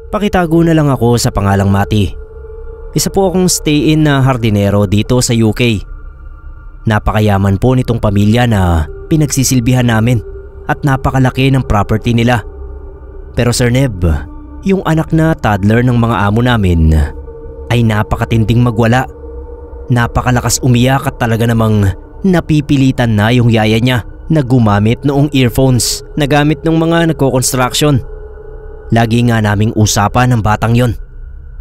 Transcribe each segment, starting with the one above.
Pakitago na lang ako sa pangalang Mati. Isa po akong stay-in na hardinero dito sa UK. Napakayaman po nitong pamilya na pinagsisilbihan namin at napakalaki ng property nila. Pero Sir Neb, yung anak na toddler ng mga amo namin ay napakatinding magwala. Napakalakas umiyak at talaga namang napipilitan na yung yaya niya na gumamit noong earphones na gamit ng mga nagko-construction. Lagi nga naming usapan ng batang yon.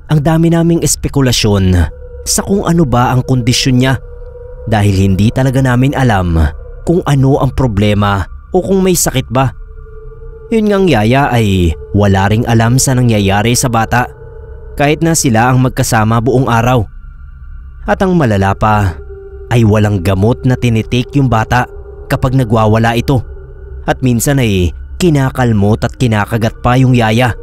Ang dami naming espekulasyon sa kung ano ba ang kondisyon niya dahil hindi talaga namin alam kung ano ang problema o kung may sakit ba. Yun ngang yaya ay wala ring alam sa nangyayari sa bata kahit na sila ang magkasama buong araw. At ang malala pa ay walang gamot na tinitake yung bata kapag nagwawala ito at minsan ay kinakalmot at kinakagat pa yung yaya.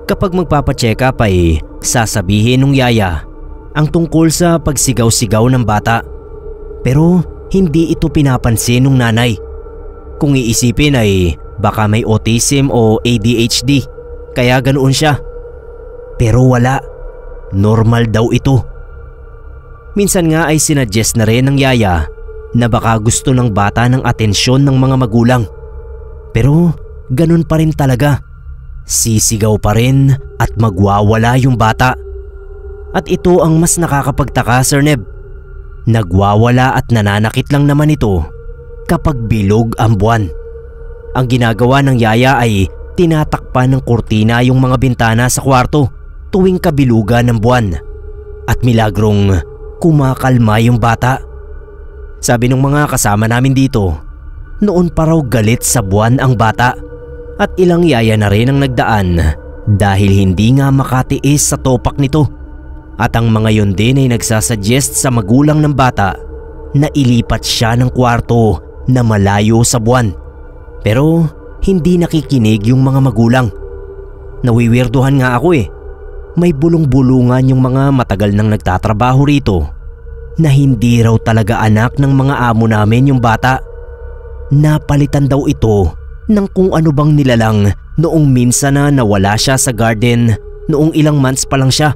Kapag magpapacheck up ay sasabihin ng yaya ang tungkol sa pagsigaw-sigaw ng bata pero hindi ito pinapansin ng nanay. Kung iisipin ay baka may autism o ADHD kaya ganoon siya. Pero wala, normal daw ito. Minsan nga ay sinuggest na rin ng yaya na baka gusto ng bata ng atensyon ng mga magulang. Pero ganun pa rin talaga. Sisigaw pa rin at magwawala yung bata. At ito ang mas nakakapagtaka, Sir Neb. Nagwawala at nananakit lang naman ito kapag bilog ang buwan. Ang ginagawa ng yaya ay tinatakpan ng kurtina yung mga bintana sa kwarto tuwing kabilugan ng buwan. At milagrong kumakalma yung bata. Sabi ng mga kasama namin dito, noon pa raw galit sa buwan ang bata. At ilang yaya na rin ang nagdaan dahil hindi nga makatiis sa topak nito. At ang mga yun din ay nagsasuggest sa magulang ng bata na ilipat siya ng kwarto na malayo sa buwan. Pero hindi nakikinig yung mga magulang. Nawiwirduhan nga ako eh. May bulong-bulungan yung mga matagal nang nagtatrabaho rito na hindi raw talaga anak ng mga amo namin yung bata. Napalitan daw ito ng kung ano bang nilalang noong minsan na nawala siya sa garden noong ilang months pa lang siya.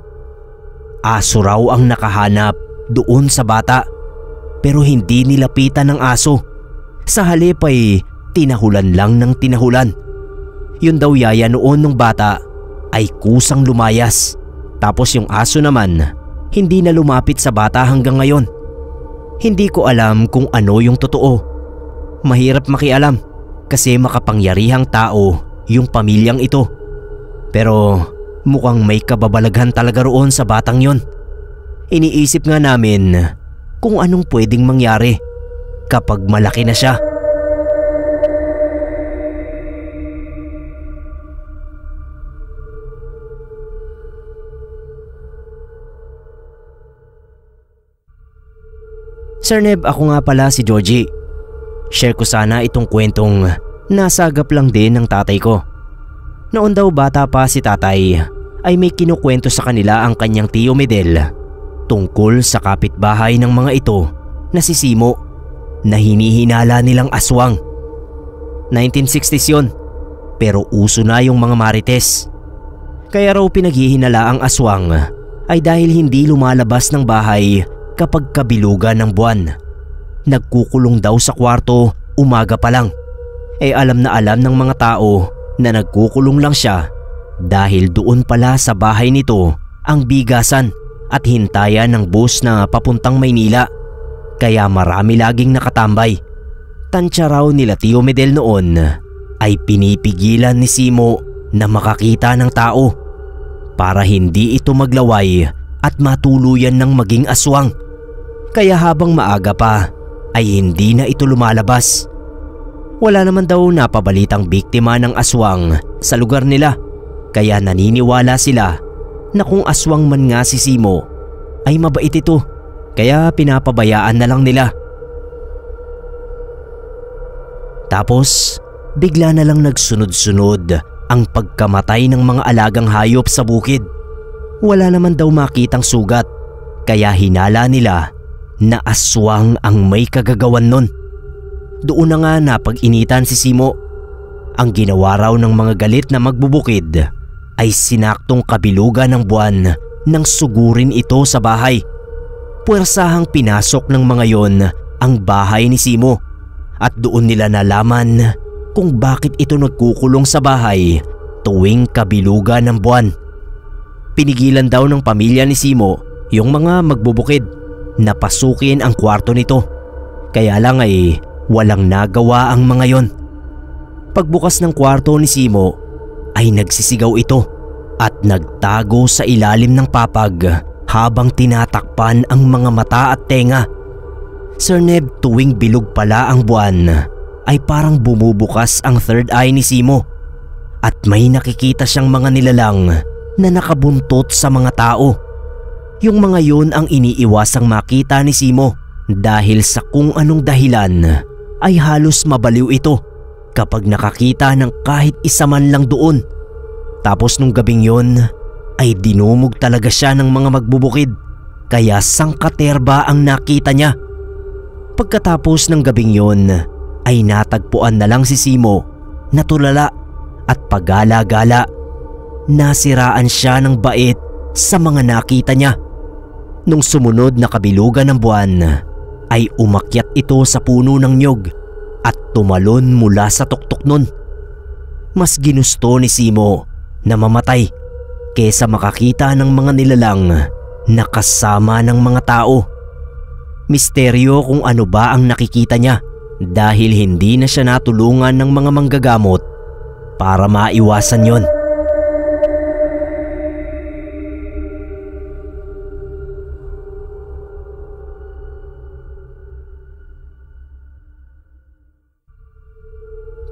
Aso raw ang nakahanap doon sa bata pero hindi nilapitan ng aso. Sa halip ay tinahulan lang ng tinahulan. Yun daw yaya noon ng bata ay kusang lumayas. Tapos yung aso naman hindi na lumapit sa bata hanggang ngayon. Hindi ko alam kung ano yung totoo. Mahirap makialam kasi makapangyarihang tao yung pamilyang ito. Pero mukhang may kababalaghan talaga roon sa batang yon. Iniisip nga namin kung anong pwedeng mangyari kapag malaki na siya. Sir Neb, ako nga pala si Georgie. Share ko sana itong kwentong nasagap lang din ng tatay ko. Noon daw bata pa si tatay ay may kinukwento sa kanila ang kanyang tiyo Medel tungkol sa kapitbahay ng mga ito na si Simo na hinihinala nilang aswang. 1960s yun, pero uso na yung mga marites. Kaya raw pinaghihinala ang aswang ay dahil hindi lumalabas ng bahay kapag kabilugan ng buwan. Nagkukulong daw sa kwarto umaga pa lang. Alam na alam ng mga tao na nagkukulong lang siya dahil doon pala sa bahay nito ang bigasan at hintayan ng bus na papuntang Maynila. Kaya marami laging nakatambay. Tansya raw nila Tio Medel noon ay pinipigilan ni Simo na makakita ng tao para hindi ito maglaway at matuluyan ng maging aswang. Kaya habang maaga pa ay hindi na ito lumalabas. Wala naman daw napabalitang biktima ng aswang sa lugar nila. Kaya naniniwala sila na kung aswang man nga si Simo ay mabait ito. Kaya pinapabayaan na lang nila. Tapos bigla na lang nagsunod-sunod ang pagkamatay ng mga alagang hayop sa bukid. Wala naman daw makitang sugat. Kaya hinala nila na aswang ang may kagagawan nun. Doon na nga napag-initan si Simo. Ang ginawa raw ng mga galit na magbubukid ay sinaktong kabilugan ng buwan nang sugurin ito sa bahay. Puwersahang pinasok ng mga yon ang bahay ni Simo at doon nila nalaman kung bakit ito nagkukulong sa bahay tuwing kabilugan ng buwan. Pinigilan daw ng pamilya ni Simo yung mga magbubukid na pasukin ang kwarto nito. Kaya lang ay walang nagawa ang mga yon. Pagbukas ng kwarto ni Simo ay nagsisigaw ito at nagtago sa ilalim ng papag habang tinatakpan ang mga mata at tenga. Sir Neb, tuwing bilog pala ang buwan ay parang bumubukas ang third eye ni Simo at may nakikita siyang mga nilalang na nakabuntot sa mga tao. Yung mga yun ang iniiwasang makita ni Simo dahil sa kung anong dahilan ay halos mabaliw ito kapag nakakita ng kahit isa man lang doon. Tapos nung gabing yun ay dinumog talaga siya ng mga magbubukid kaya sangkaterba ang nakita niya. Pagkatapos ng gabing yun ay natagpuan na lang si Simo na tulala at pagala-gala. Nasiraan siya ng bait sa mga nakita niya. Nung sumunod na kabilugan ng buwan ay umakyat ito sa puno ng nyog at tumalon mula sa tuktok nun. Mas ginusto ni Simo na mamatay kesa makakita ng mga nilalang na kasama ng mga tao. Misteryo kung ano ba ang nakikita niya dahil hindi na siya natulungan ng mga manggagamot para maiwasan yon.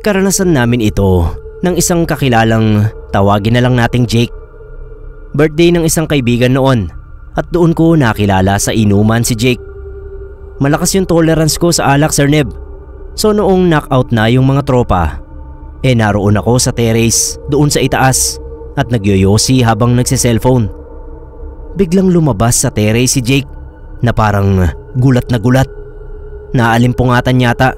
Karanasan namin ito ng isang kakilalang tawagin na lang nating Jake. Birthday ng isang kaibigan noon at doon ko nakilala sa inuman si Jake. Malakas yung tolerance ko sa alak, Sir Neb. So noong knockout na yung mga tropa, naroon ako sa terrace doon sa itaas at nagyoyosi habang nagsiselfone. Biglang lumabas sa terrace si Jake na parang gulat na gulat. Naalimpungatan yata.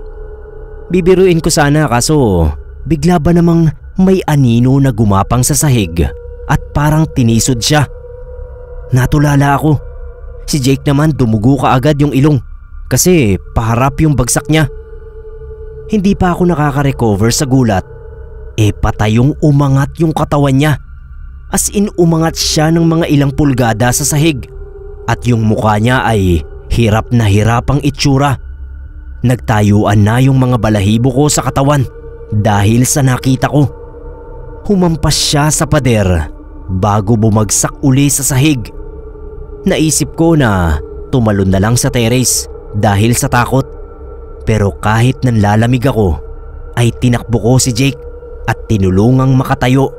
Bibiruin ko sana kaso bigla ba namang may anino na gumapang sa sahig at parang tinisod siya. Natulala ako. Si Jake naman dumugo kaagad yung ilong kasi paharap yung bagsak niya. Hindi pa ako nakaka-recover sa gulat. Patay yung umangat yung katawan niya. As in umangat siya ng mga ilang pulgada sa sahig at yung mukha niya ay hirap na hirap ang itsura. Nagtayuan na yung mga balahibo ko sa katawan dahil sa nakita ko. Humampas siya sa pader bago bumagsak uli sa sahig. Naisip ko na tumalon na lang sa terrace dahil sa takot. Pero kahit nanlalamig ako ay tinakbo ko si Jake at tinulungang makatayo.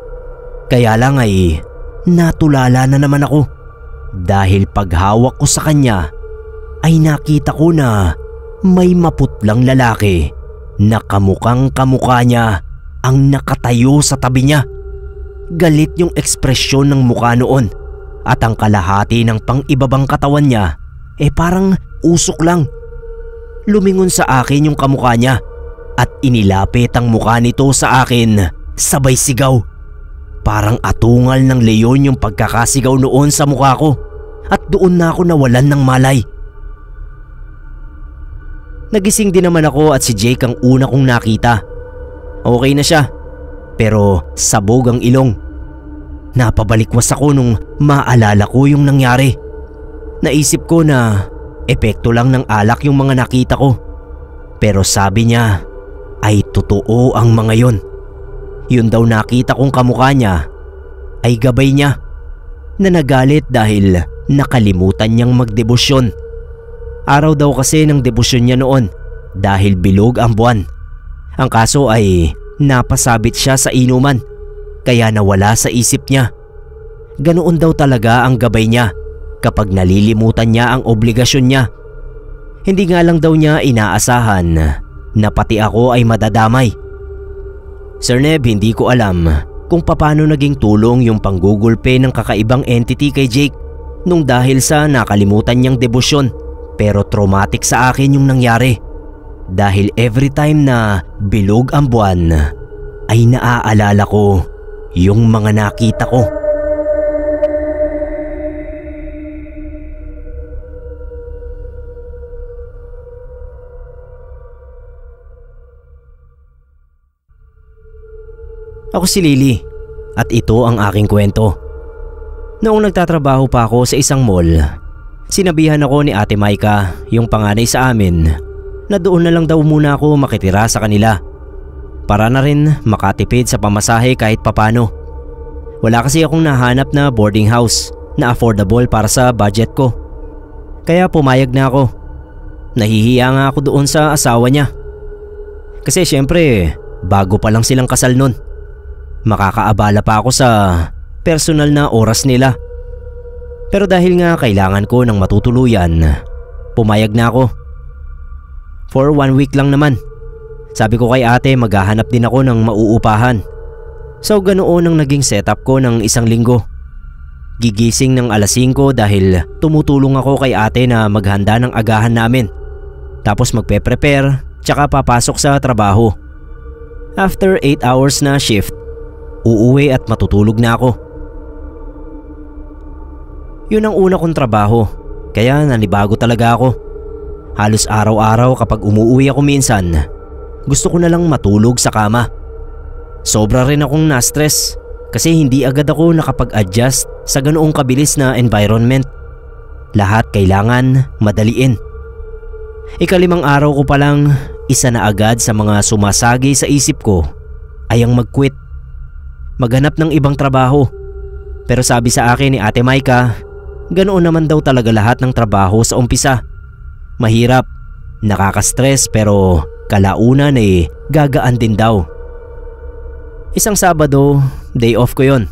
Kaya lang ay natulala na naman ako dahil paghawak ko sa kanya ay nakita ko na may maputlang lalaki na kamukhang kamukha niya ang nakatayo sa tabi niya. Galit yung ekspresyon ng mukha noon at ang kalahati ng pang-ibabang katawan niya parang usok lang. Lumingon sa akin yung kamukha niya at inilapit ang mukha nito sa akin sabay sigaw. Parang atungal ng leon yung pagkakasigaw noon sa mukha ko at doon na ako nawalan ng malay. Nagising din naman ako at si Jake ang una kong nakita. Okay na siya, pero sabog ang ilong. Napabalikwas ako nung maalala ko yung nangyari. Naisip ko na epekto lang ng alak yung mga nakita ko. Pero sabi niya ay totoo ang mga yon. Yun daw nakita kong kamukha niya ay gabay niya na nagalit dahil nakalimutan niyang magdebosyon. Araw daw kasi ng debosyon niya noon dahil bilog ang buwan. Ang kaso ay napasabit siya sa inuman kaya nawala sa isip niya. Ganoon daw talaga ang gabay niya kapag nalilimutan niya ang obligasyon niya. Hindi nga lang daw niya inaasahan na pati ako ay madadamay. Sir Neb, hindi ko alam kung paano naging tulong yung panggugulpe ng kakaibang entity kay Jake nung dahil sa nakalimutan niyang debosyon. Pero traumatic sa akin yung nangyari dahil every time na bilog ang buwan ay naaalala ko yung mga nakita ko. Ako si Lily at ito ang aking kwento. Noong nagtatrabaho pa ako sa isang mall, sinabihan ako ni Ate Maika, yung panganay sa amin, na doon na lang daw muna ako makitira sa kanila para na rin makatipid sa pamasahe kahit papano. Wala kasi akong nahanap na boarding house na affordable para sa budget ko. Kaya pumayag na ako. Nahihiya nga ako doon sa asawa niya. Kasi syempre, bago pa lang silang kasal nun. Makakaabala pa ako sa personal na oras nila. Pero dahil nga kailangan ko ng matutuluyan, pumayag na ako. For 1 week lang naman. Sabi ko kay ate maghahanap din ako ng mauupahan. So ganoon ang naging setup ko ng 1 linggo. Gigising ng alas 5 dahil tumutulong ako kay ate na maghanda ng agahan namin. Tapos magpe-prepare tsaka papasok sa trabaho. After 8 hours na shift, uuwi at matutulog na ako. Yun ang una kong trabaho, kaya nanibago talaga ako. Halos araw-araw kapag umuwi ako minsan, gusto ko na lang matulog sa kama. Sobra rin akong na-stress kasi hindi agad ako nakapag-adjust sa ganoong kabilis na environment. Lahat kailangan madaliin. 5 araw ko palang isa na agad sa mga sumasagi sa isip ko ay ang mag-quit. Maghanap ng ibang trabaho. Pero sabi sa akin ni Ate Maika, ganoon naman daw talaga lahat ng trabaho sa umpisa. Mahirap, nakaka-stress pero kalaunan gagaan din daw. Isang Sabado, day off ko yon.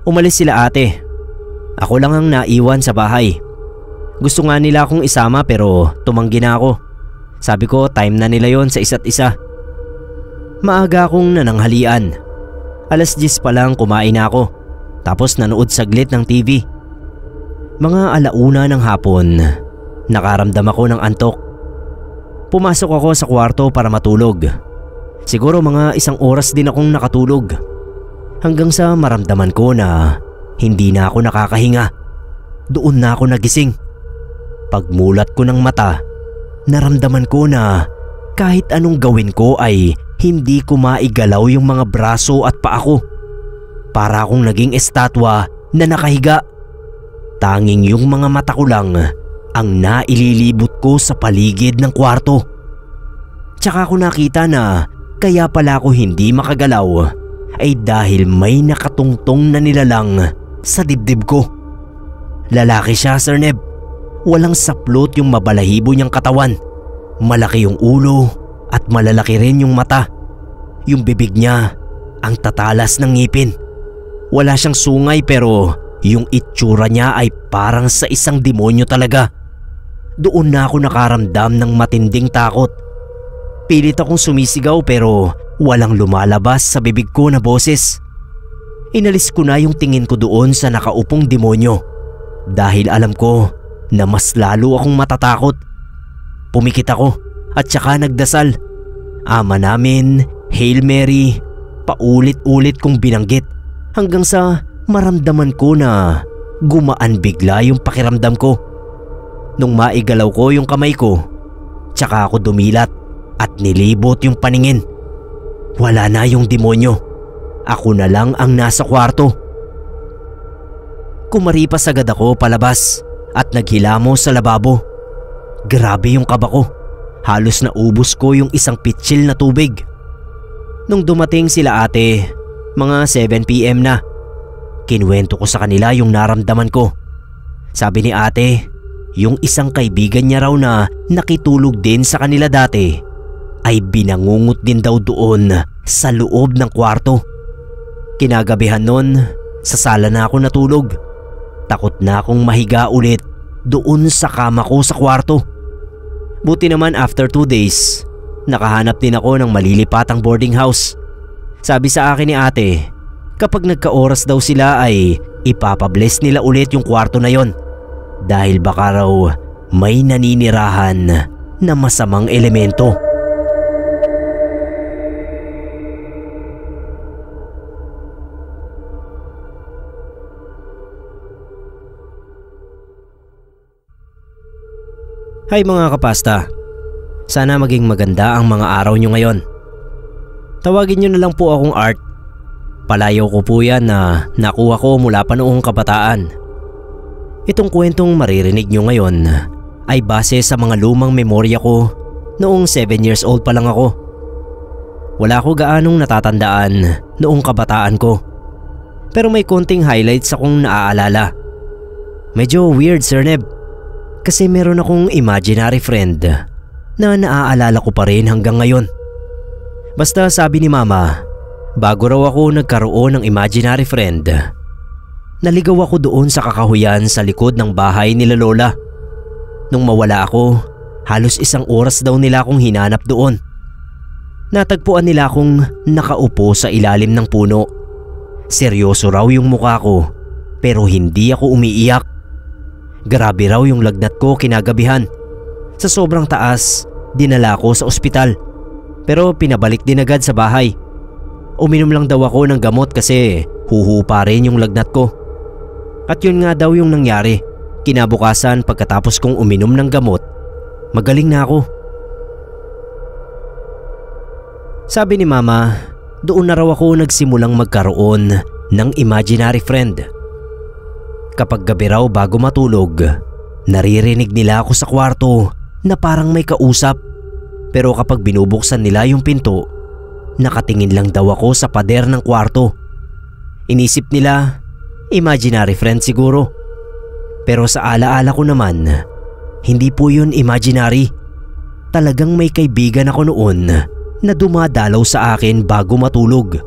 Umalis sila ate. Ako lang ang naiwan sa bahay. Gusto nga nila akong isama pero tumanggi na ako. Sabi ko time na nila yon sa isa't isa. Maaga akong nananghalian. Alas 10 pa lang kumain na ako. Tapos nanood saglit ng TV. Mga 1:00 ng hapon, nakaramdam ako ng antok. Pumasok ako sa kwarto para matulog. Siguro mga 1 oras din akong nakatulog. Hanggang sa maramdaman ko na hindi na ako nakakahinga. Doon na ako nagising. Pagmulat ko ng mata, naramdaman ko na kahit anong gawin ko ay hindi ko maigalaw yung mga braso at paa ko. Para akong naging estatwa na nakahiga. Tanging yung mga mata ko lang ang naililibot ko sa paligid ng kwarto. Tsaka ko nakita na kaya pala ako hindi makagalaw ay dahil may nakatungtong na nilalang sa dibdib ko. Lalaki siya, Sir Neb. Walang saplot yung mabalahibo niyang katawan. Malaki yung ulo at malalaki rin yung mata. Yung bibig niya ang tatalas ng ngipin. Wala siyang sungay pero yung itsura niya ay parang sa isang demonyo talaga. Doon na ako nakaramdam ng matinding takot. Pilit akong sumisigaw pero walang lumalabas sa bibig ko na boses. Inalis ko na yung tingin ko doon sa nakaupong demonyo dahil alam ko na mas lalo akong matatakot. Pumikit ako at saka nagdasal. Ama namin, Hail Mary, paulit-ulit kong binanggit hanggang sa maramdaman ko na gumaan bigla yung pakiramdam ko. Nung maigalaw ko yung kamay ko, tsaka ako dumilat at nilibot yung paningin. Wala na yung demonyo. Ako na lang ang nasa kwarto. Kumaripas agad ako palabas at naghilamos sa lababo. Grabe yung kaba ko. Halos naubos ko yung 1 pitsil na tubig. Nung dumating sila ate, mga 7 PM na. Kinuwento ko sa kanila yung naramdaman ko. Sabi ni ate, yung isang kaibigan niya raw na nakitulog din sa kanila dati ay binangungot din daw doon sa loob ng kwarto. Kinagabihan nun, sa sala na ako natulog. Takot na akong mahiga ulit doon sa kama ko sa kwarto. Buti naman after 2 days, nakahanap din ako ng malilipatang boarding house. Sabi sa akin ni ate, kapag nagka-oras daw sila ay ipapabless nila ulit yung kwarto na yon dahil baka raw may naninirahan na masamang elemento. Hi mga kapasta. Sana maging maganda ang mga araw nyo ngayon. Tawagin nyo na lang po akong Art. Palayaw ko po yan na nakuha ko mula pa noong kabataan. Itong kwentong maririnig nyo ngayon ay base sa mga lumang memorya ko noong 7 years old pa lang ako. Wala ko gaanong natatandaan noong kabataan ko. Pero may konting highlights akong naaalala. Medyo weird, Sir Neb. Kasi meron akong imaginary friend na naaalala ko pa rin hanggang ngayon. Basta sabi ni Mama, bago raw ako nagkaroon ng imaginary friend, naligaw ako doon sa kakahuyan sa likod ng bahay nila Lola. Nung mawala ako, halos 1 oras daw nila akong hinanap doon. Natagpuan nila akong nakaupo sa ilalim ng puno. Seryoso raw yung mukha ko pero hindi ako umiiyak. Grabe raw yung lagnat ko kinagabihan. Sa sobrang taas, dinala ko sa ospital. Pero pinabalik din agad sa bahay. Uminom lang daw ako ng gamot kasi huhupa rin yung lagnat ko. At yun nga daw yung nangyari. Kinabukasan pagkatapos kong uminom ng gamot, magaling na ako. Sabi ni Mama, doon na raw ako nagsimulang magkaroon ng imaginary friend. Kapag gabi raw bago matulog, naririnig nila ako sa kwarto na parang may kausap. Pero kapag binubuksan nila yung pinto, nakatingin lang daw ako sa pader ng kwarto. Inisip nila, imaginary friend siguro. Pero sa alaala ko naman, hindi po yun imaginary. Talagang may kaibigan ako noon na dumadalaw sa akin bago matulog.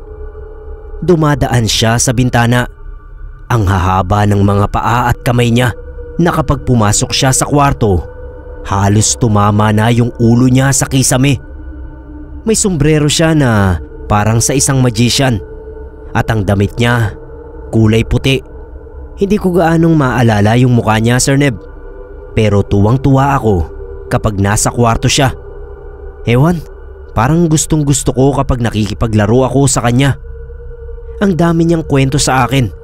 Dumadaan siya sa bintana. Ang hahaba ng mga paa at kamay niya na kapag pumasok siya sa kwarto, halos tumama na yung ulo niya sa kisame. May sombrero siya na parang sa isang magician at ang damit niya kulay puti. Hindi ko gaanong maalala yung mukha niya, Sir Neb, pero tuwang-tuwa ako kapag nasa kwarto siya. Ewan, parang gustong gusto ko kapag nakikipaglaro ako sa kanya. Ang dami niyang kwento sa akin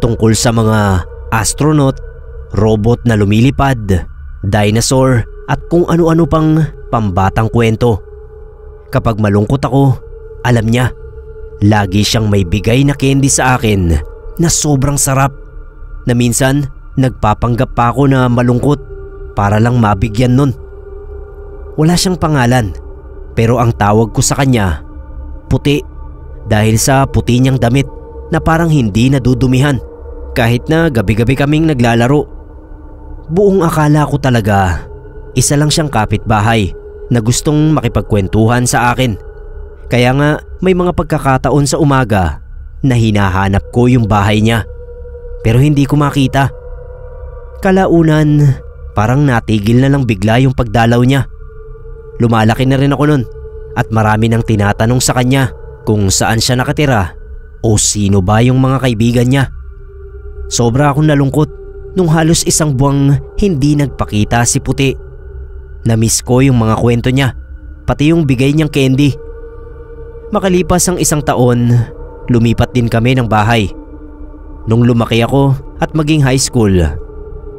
tungkol sa mga astronaut, robot na lumilipad, dinosaur at kung ano-ano pang pambatang kwento. Kapag malungkot ako, alam niya, lagi siyang may bigay na candy sa akin na sobrang sarap, na minsan nagpapanggap pa ako na malungkot para lang mabigyan nun. Wala siyang pangalan, pero ang tawag ko sa kanya, Puti, dahil sa puti niyang damit na parang hindi nadudumihan kahit na gabi-gabi kaming naglalaro. Buong akala ko talaga isa lang siyang kapitbahay na gustong makipagkwentuhan sa akin. Kaya nga may mga pagkakataon sa umaga na hinahanap ko yung bahay niya pero hindi ko makita. Kalaunan, parang natigil na lang bigla yung pagdalaw niya. Lumalaki na rin ako nun at marami nang tinatanong sa kanya kung saan siya nakatira o sino ba yung mga kaibigan niya. Sobra akong nalungkot nung halos 1 buwang hindi nagpakita si Puti. Na-miss ko yung mga kwento niya, pati yung bigay niyang candy. Makalipas ang 1 taon, lumipat din kami ng bahay. Nung lumaki ako at maging high school,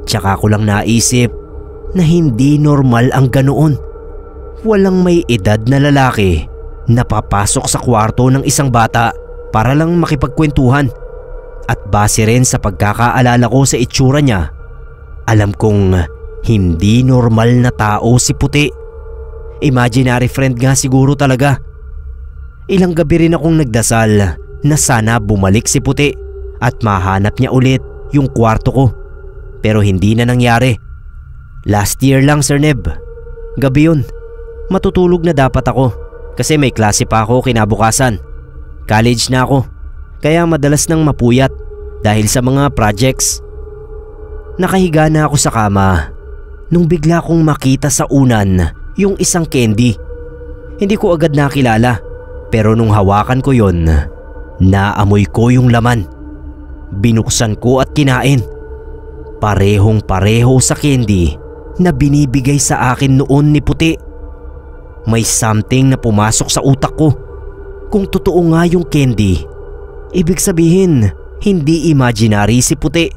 tsaka ko lang naisip na hindi normal ang ganoon. Walang may edad na lalaki na papasok sa kwarto ng isang bata para lang makipagkwentuhan. At base rin sa pagkakaalala ko sa itsura niya, alam kong hindi normal na tao si Puti. Imaginary friend nga siguro talaga. Ilang gabi rin akong nagdasal na sana bumalik si Puti at mahanap niya ulit yung kwarto ko. Pero hindi na nangyari. Last year lang, Sir Neb. Gabi yun. Matutulog na dapat ako kasi may klase pa ako kinabukasan. College na ako. Kaya madalas nang mapuyat dahil sa mga projects. Nakahiga na ako sa kama nung bigla kong makita sa unan yung isang candy. Hindi ko agad nakilala pero nung hawakan ko yon, naamoy ko yung laman. Binuksan ko at kinain. Parehong pareho sa candy na binibigay sa akin noon ni Puti. May something na pumasok sa utak ko. Kung totoo nga yung candy, ibig sabihin, hindi imaginary si Puti.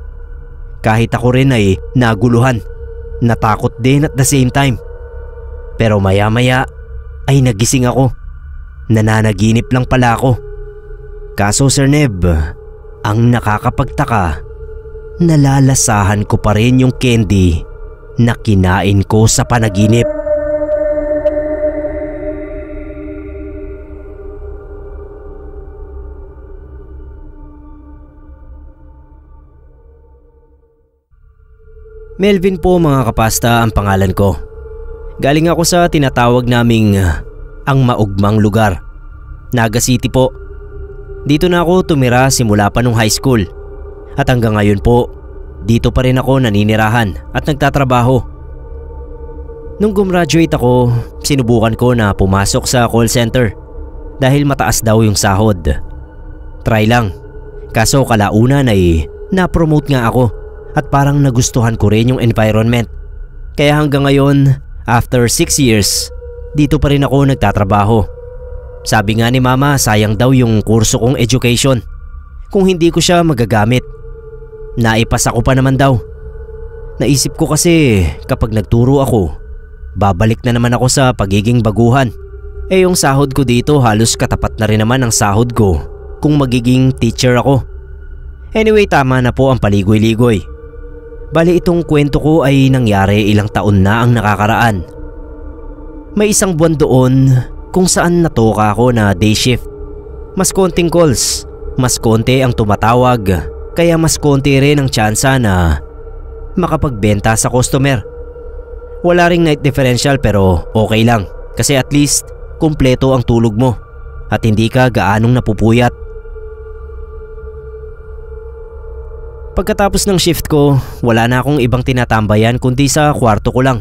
Kahit ako rin ay naguluhan. natakot din at the same time. Pero maya-maya ay nagising ako. Nananaginip lang pala ako. Kaso Sir Neb, ang nakakapagtaka, nalalasahan ko pa rin yung candy na kinain ko sa panaginip. Melvin po mga kapasta ang pangalan ko. Galing ako sa tinatawag naming ang maugmang lugar, Naga City po. Dito na ako tumira simula pa nung high school. At hanggang ngayon po, dito pa rin ako naninirahan at nagtatrabaho. Nung gumraduate ako, sinubukan ko na pumasok sa call center dahil mataas daw yung sahod. Try lang, kaso kalaunan ay na-promote nga ako at parang nagustuhan ko rin yung environment. Kaya hanggang ngayon, after 6 years, dito pa rin ako nagtatrabaho. Sabi nga ni mama, sayang daw yung kurso kong education kung hindi ko siya magagamit. Naipasa ko pa naman daw. Naisip ko kasi kapag nagturo ako, babalik na naman ako sa pagiging baguhan. Yung sahod ko dito halos katapat na rin naman ang sahod ko kung magiging teacher ako. Anyway, tama na po ang paligoy-ligoy. Bali itong kwento ko ay nangyari ilang taon na ang nakakaraan. May isang buwan doon kung saan natoka ako na day shift. Mas konting calls, mas konti ang tumatawag, kaya mas konti rin ang tsansa na makapagbenta sa customer. Wala ring night differential pero okay lang kasi at least kumpleto ang tulog mo at hindi ka gaanong napupuyat. Pagkatapos ng shift ko, wala na akong ibang tinatambayan kundi sa kwarto ko lang.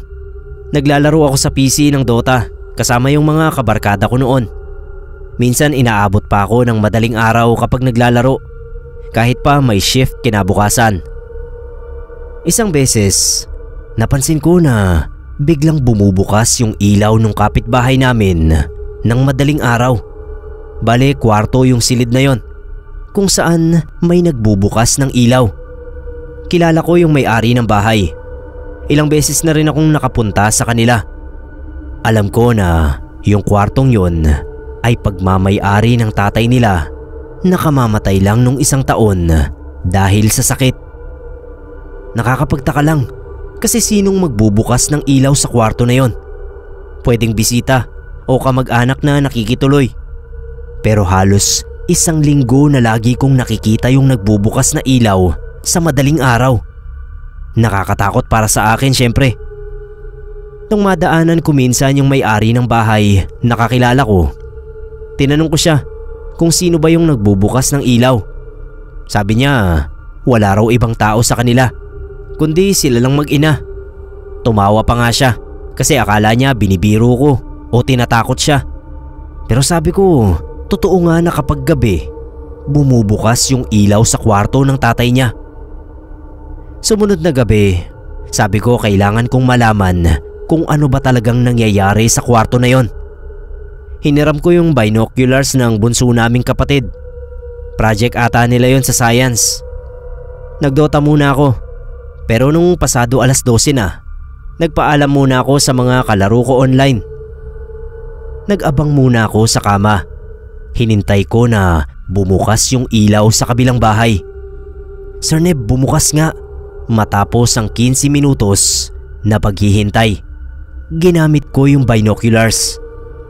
Naglalaro ako sa PC ng Dota kasama yung mga kabarkada ko noon. Minsan inaabot pa ako ng madaling araw kapag naglalaro, kahit pa may shift kinabukasan. Isang beses, napansin ko na biglang bumubukas yung ilaw ng kapitbahay namin ng madaling araw. Bale, kwarto yung silid na yon kung saan may nagbubukas ng ilaw. Kilala ko yung may-ari ng bahay. Ilang beses na rin akong nakapunta sa kanila. Alam ko na yung kwartong yon ay pagmamay-ari ng tatay nila na kamamatay lang nung 1 taon dahil sa sakit. Nakakapagtaka lang kasi sinong magbubukas ng ilaw sa kwarto na yon? Pwedeng bisita o kamag-anak na nakikituloy. Pero halos 1 linggo na lagi kong nakikita yung nagbubukas na ilaw sa madaling araw. Nakakatakot para sa akin syempre. Nung madaanan ko minsan yung may-ari ng bahay na kakilala ko, tinanong ko siya kung sino ba yung nagbubukas ng ilaw. Sabi niya wala raw ibang tao sa kanila kundi sila lang mag-ina. Tumawa pa nga siya kasi akala niya binibiro ko o tinatakot siya. Pero sabi ko, totoo nga na kapag gabi bumubukas yung ilaw sa kwarto ng tatay niya. Sumunod na gabi, sabi ko kailangan kong malaman kung ano ba talagang nangyayari sa kwarto na yon. Hiniram ko yung binoculars ng bunso naming kapatid. Project ata nila yon sa science. Nagdota muna ako. Pero nung pasado 12:00 na, nagpaalam muna ako sa mga kalaro ko online. Nag-abang muna ako sa kama. Hinintay ko na bumukas yung ilaw sa kabilang bahay. Sir Neb, bumukas nga. Matapos ang 15 minutos na paghihintay, ginamit ko yung binoculars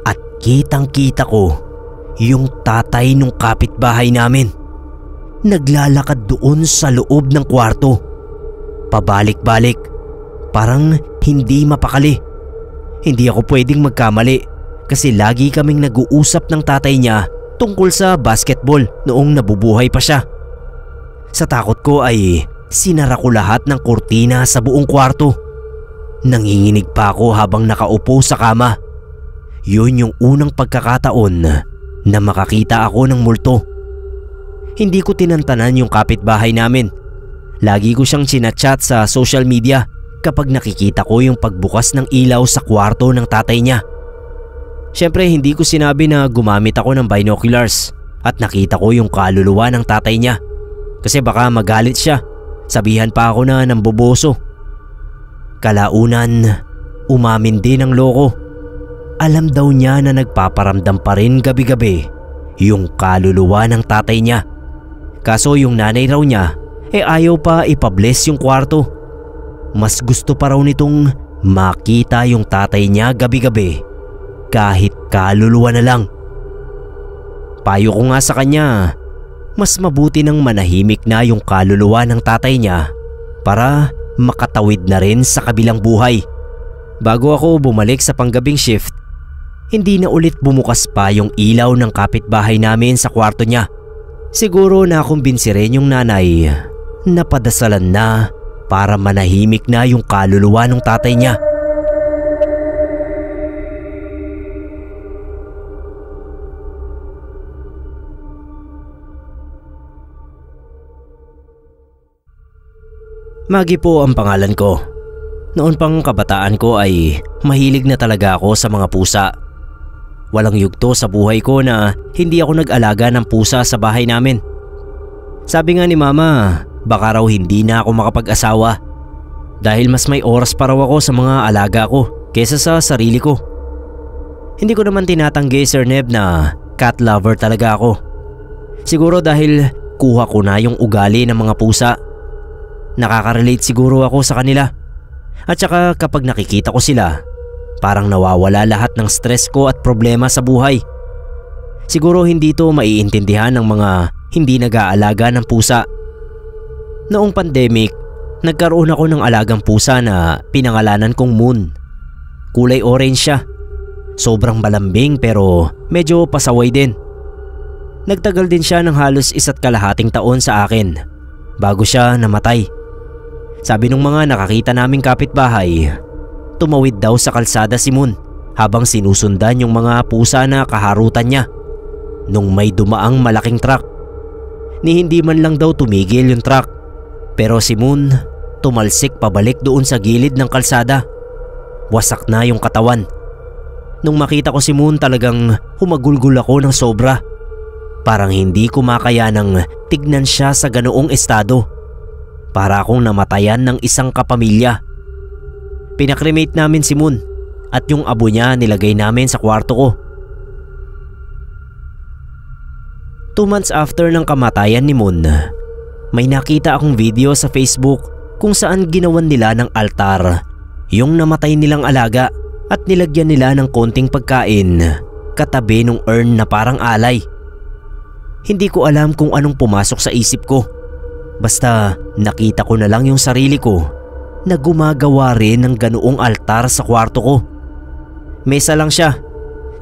at kitang-kita ko yung tatay nung kapitbahay namin. Naglalakad doon sa loob ng kwarto. Pabalik-balik, parang hindi mapakali. Hindi ako pwedeng magkamali kasi lagi kaming nag-uusap ng tatay niya tungkol sa basketball noong nabubuhay pa siya. Sa takot ko ay sinara ko lahat ng kurtina sa buong kwarto. Nanginginig pa ako habang nakaupo sa kama. Yun yung unang pagkakataon na makakita ako ng multo. Hindi ko tinantanan yung kapitbahay namin. Lagi ko siyang chinachat sa social media kapag nakikita ko yung pagbukas ng ilaw sa kwarto ng tatay niya. Siyempre hindi ko sinabi na gumamit ako ng binoculars at nakita ko yung kaluluwa ng tatay niya kasi baka magalit siya. Sabihan pa ako na namboboso. Kalaunan, umamin din ang loko. Alam daw niya na nagpaparamdam pa rin gabi-gabi yung kaluluwa ng tatay niya. Kaso yung nanay raw niya ayaw pa ipabless yung kwarto. Mas gusto pa raw nitong makita yung tatay niya gabi-gabi kahit kaluluwa na lang. Payo ko nga sa kanya, mas mabuti nang manahimik na yung kaluluwa ng tatay niya para makatawid na rin sa kabilang buhay. Bago ako bumalik sa panggabing shift, hindi na ulit bumukas pa yung ilaw ng kapitbahay namin sa kwarto niya. Siguro nakumbinsi rin yung nanay na padasalan na para manahimik na yung kaluluwa ng tatay niya. Maggie po ang pangalan ko. Noon pang kabataan ko ay mahilig na talaga ako sa mga pusa. Walang yugto sa buhay ko na hindi ako nag-alaga ng pusa sa bahay namin. Sabi nga ni mama, baka raw hindi na ako makapag-asawa dahil mas may oras pa raw ako sa mga alaga ko kesa sa sarili ko. Hindi ko naman tinatanggi, Sir Neb, na cat lover talaga ako. Siguro dahil kuha ko na yung ugali ng mga pusa. Nakaka-relate siguro ako sa kanila. At saka kapag nakikita ko sila, parang nawawala lahat ng stress ko at problema sa buhay. Siguro hindi to maiintindihan ng mga hindi nag-aalaga ng pusa. Noong pandemic, nagkaroon ako ng alagang pusa na pinangalanan kong Moon. Kulay orange siya. Sobrang malambing pero medyo pasaway din. Nagtagal din siya ng halos 1.5 taon sa akin bago siya namatay. Sabi nung mga nakakita naming kapitbahay, tumawid daw sa kalsada si Moon habang sinusundan yung mga pusa na kaharutan niya nung may dumaang malaking truck. Ni hindi man lang daw tumigil yung truck, pero si Moon tumalsik pabalik doon sa gilid ng kalsada. Wasak na yung katawan. Nung makita ko si Moon, talagang humagulgul ako ng sobra. Parang hindi ko makayanang tignan siya sa ganoong estado. Para akong namatayan ng isang kapamilya. Pinakremate namin si Moon at yung abo niya nilagay namin sa kwarto ko. 2 months after ng kamatayan ni Moon, may nakita akong video sa Facebook kung saan ginawan nila ng altar yung namatay nilang alaga at nilagyan nila ng konting pagkain katabi ng urn na parang alay. Hindi ko alam kung anong pumasok sa isip ko. Basta nakita ko na lang yung sarili ko na gumagawa rin ng ganoong altar sa kwarto ko. Mesa lang siya.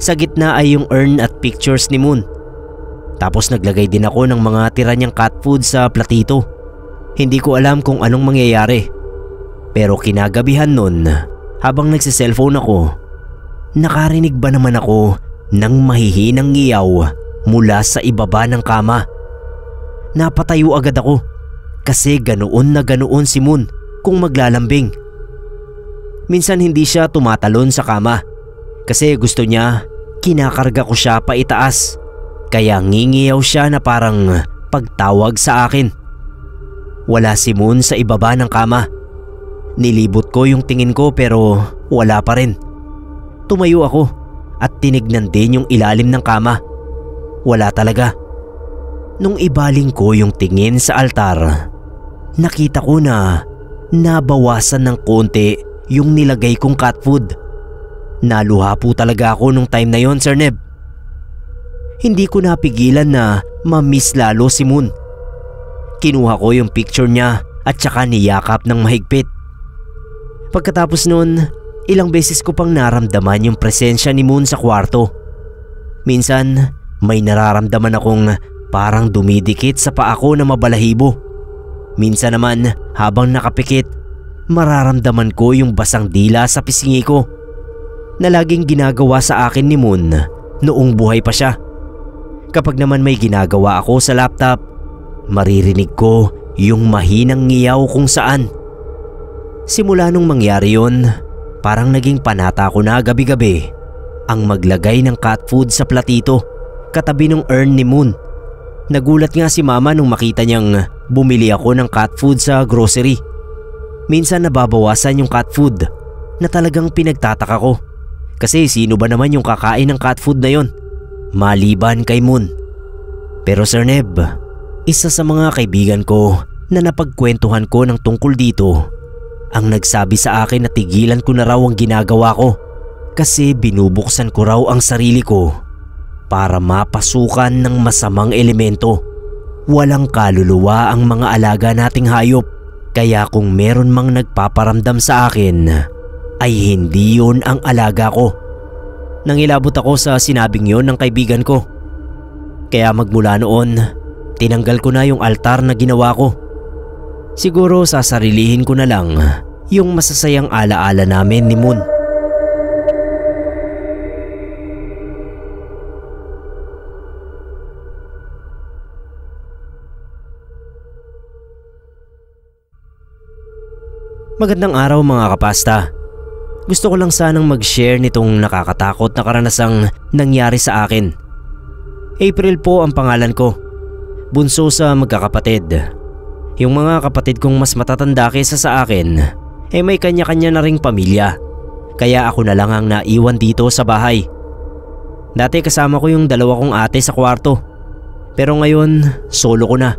Sa gitna ay yung urn at pictures ni Moon. Tapos naglagay din ako ng mga tira niyang cat food sa platito. Hindi ko alam kung anong mangyayari. Pero kinagabihan nun, habang nagsiselfone ako, nakarinig ba naman ako ng mahihinang ngiyaw mula sa ibaba ng kama. Napatayo agad ako. Kasi ganoon na ganoon si Moon kung maglalambing. Minsan hindi siya tumatalon sa kama kasi gusto niya kinakarga ko siya pa itaas. Kaya ngingiyaw siya na parang pagtawag sa akin. Wala si Moon sa ibaba ng kama. Nilibot ko yung tingin ko pero wala pa rin. Tumayo ako at tinignan din yung ilalim ng kama. Wala talaga. Nung ibaling ko yung tingin sa altar, nakita ko na nabawasan ng konti yung nilagay kong cat food. Naluha po talaga ako nung time na yon, Sir Neb. Hindi ko napigilan na ma-miss lalo si Moon. Kinuha ko yung picture niya at saka niyakap ng mahigpit. Pagkatapos nun, ilang beses ko pang naramdaman yung presensya ni Moon sa kwarto. Minsan, may nararamdaman akong parang dumidikit sa paa ko na mabalahibo. Minsan naman, habang nakapikit, mararamdaman ko yung basang dila sa pisngi ko na laging ginagawa sa akin ni Moon noong buhay pa siya. Kapag naman may ginagawa ako sa laptop, maririnig ko yung mahinang ngiyaw kung saan. Simula nung mangyari yun, parang naging panata ko na gabi-gabi ang maglagay ng cat food sa platito katabi ng urn ni Moon. Nagulat nga si mama nung makita niyang bumili ako ng cat food sa grocery. Minsan nababawasan yung cat food na talagang pinagtataka ko. Kasi sino ba naman yung kakain ng cat food na yon? Maliban kay Moon. Pero Sir Neb, isa sa mga kaibigan ko na napagkwentuhan ko ng tungkol dito ang nagsabi sa akin na tigilan ko na raw ang ginagawa ko kasi binubuksan ko raw ang sarili ko para mapasukan ng masamang elemento. Walang kaluluwa ang mga alaga nating hayop, kaya kung meron mang nagpaparamdam sa akin ay hindi yun ang alaga ko. Nangilabot ako sa sinabing yon ng kaibigan ko. Kaya magmula noon, tinanggal ko na yung altar na ginawa ko. Siguro sasarilihin ko na lang yung masasayang alaala namin ni Moon. Magandang araw mga kapasta. Gusto ko lang sanang mag-share nitong nakakatakot na karanasang nangyari sa akin. April po ang pangalan ko. Bunso sa magkakapatid. Yung mga kapatid kong mas matatanda kaysa sa akin may kanya-kanya na ring pamilya. Kaya ako na lang ang naiwan dito sa bahay. Dati kasama ko yung dalawa kong ate sa kwarto. Pero ngayon, solo ko na.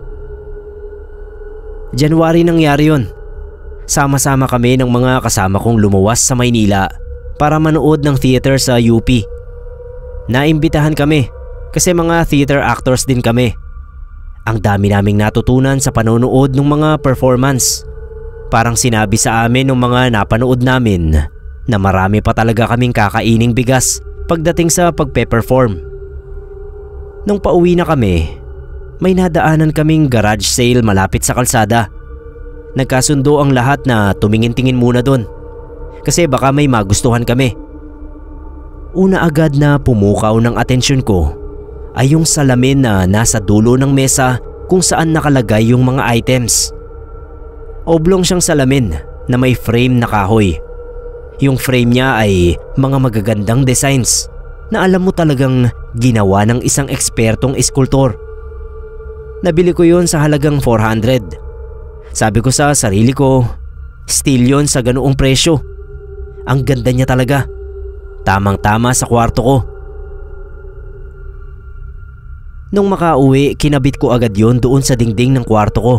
January nangyari yun. Sama-sama kami ng mga kasama kong lumuwas sa Maynila para manood ng theater sa UP. Naimbitahan kami kasi mga theater actors din kami. Ang dami naming natutunan sa panonood ng mga performance. Parang sinabi sa amin ng mga napanood namin na marami pa talaga kaming kakaining bigas pagdating sa pagpe-perform. Nung pauwi na kami, may nadaanan kaming garage sale malapit sa kalsada. Nagkasundo ang lahat na tumingin-tingin muna doon kasi baka may magustuhan kami. Una agad na pumukaw ng atensyon ko ay yung salamin na nasa dulo ng mesa kung saan nakalagay yung mga items. Oblong siyang salamin na may frame na kahoy. Yung frame niya ay mga magagandang designs na alam mo talagang ginawa ng isang ekspertong eskultor. Nabili ko yun sa halagang 400. Sabi ko sa sarili ko, steal yun sa ganoong presyo. Ang ganda niya talaga. Tamang-tama sa kwarto ko. Nung makauwi, kinabit ko agad yun doon sa dingding ng kwarto ko.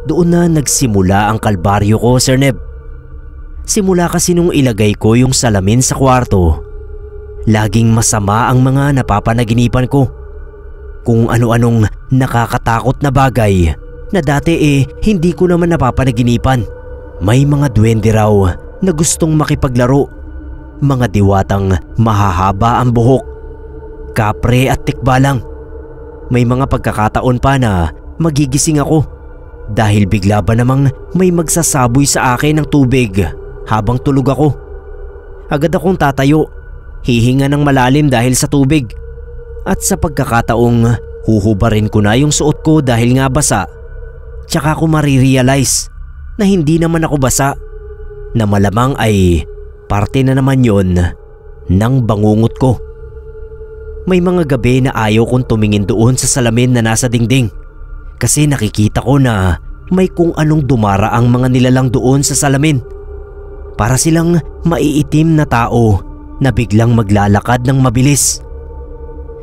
Doon na nagsimula ang kalbaryo ko, Sir Neb. Simula kasi nung ilagay ko yung salamin sa kwarto, laging masama ang mga napapanaginipan ko. Kung ano-anong nakakatakot na bagay na dati hindi ko naman napapanaginipan. May mga duwende raw na gustong makipaglaro. Mga diwatang mahahaba ang buhok. Kapre at tikbalang. May mga pagkakataon pa na magigising ako dahil bigla ba namang may magsasaboy sa akin ng tubig habang tulog ako. Agad akong tatayo, hihinga ng malalim dahil sa tubig. At sa pagkakataong huhubarin ko na yung suot ko dahil nga basa, tsaka ko marirealize na hindi naman ako basa, na malamang ay parte na naman yon ng bangungot ko. May mga gabi na ayaw kong tumingin doon sa salamin na nasa dingding kasi nakikita ko na may kung anong dumaraang mga nilalang doon sa salamin. Para silang maiitim na tao na biglang maglalakad ng mabilis.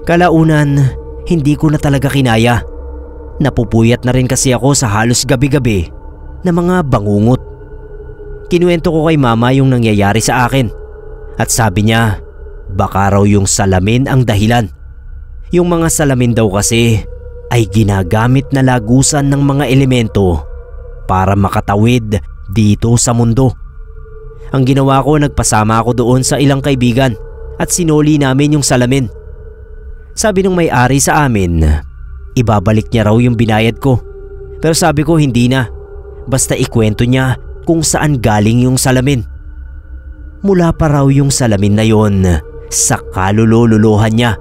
Kalaunan, hindi ko na talaga kinaya. Napupuyat na rin kasi ako sa halos gabi-gabi na mga bangungot. Kinuwento ko kay mama yung nangyayari sa akin at sabi niya baka raw yung salamin ang dahilan. Yung mga salamin daw kasi ay ginagamit na lagusan ng mga elemento para makatawid dito sa mundo. Ang ginawa ko, nagpasama ako doon sa ilang kaibigan at sinoli namin yung salamin. Sabi nung may-ari sa amin, ibabalik niya raw yung binayad ko. Pero sabi ko hindi na. Basta ikwento niya kung saan galing yung salamin. Mula pa raw yung salamin na yon sa kalululuhan niya.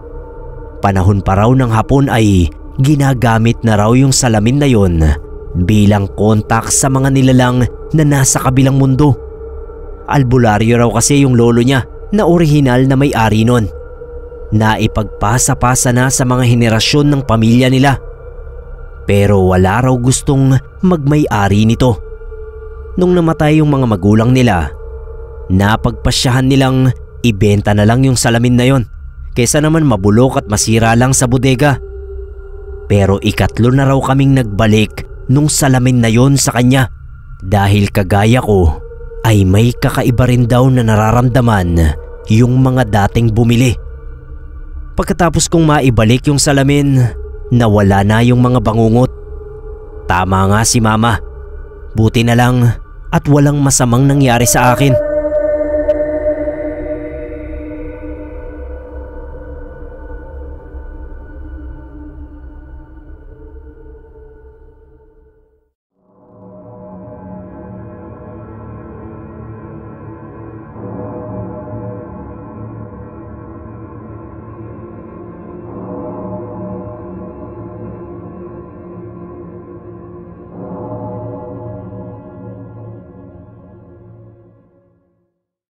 Panahon pa raw ng hapon ay ginagamit na raw yung salamin na yon bilang kontak sa mga nilalang na nasa kabilang mundo. Albularyo raw kasi yung lolo niya na orihinal na may-ari nun. Naipagpasa-pasa na sa mga henerasyon ng pamilya nila. Pero wala raw gustong magmay-ari nito. nung namatay yung mga magulang nila, napagpasyahan nilang ibenta na lang yung salamin na yon kaysa naman mabulok at masira lang sa bodega. Pero ikatlo na raw kaming nagbalik nung salamin na yon sa kanya dahil kagaya ko ay may kakaiba rin daw na nararamdaman yung mga dating bumili. Pagkatapos kong maibalik yung salamin, nawala na yung mga bangungot. Tama nga si Mama. Buti na lang at walang masamang nangyari sa akin.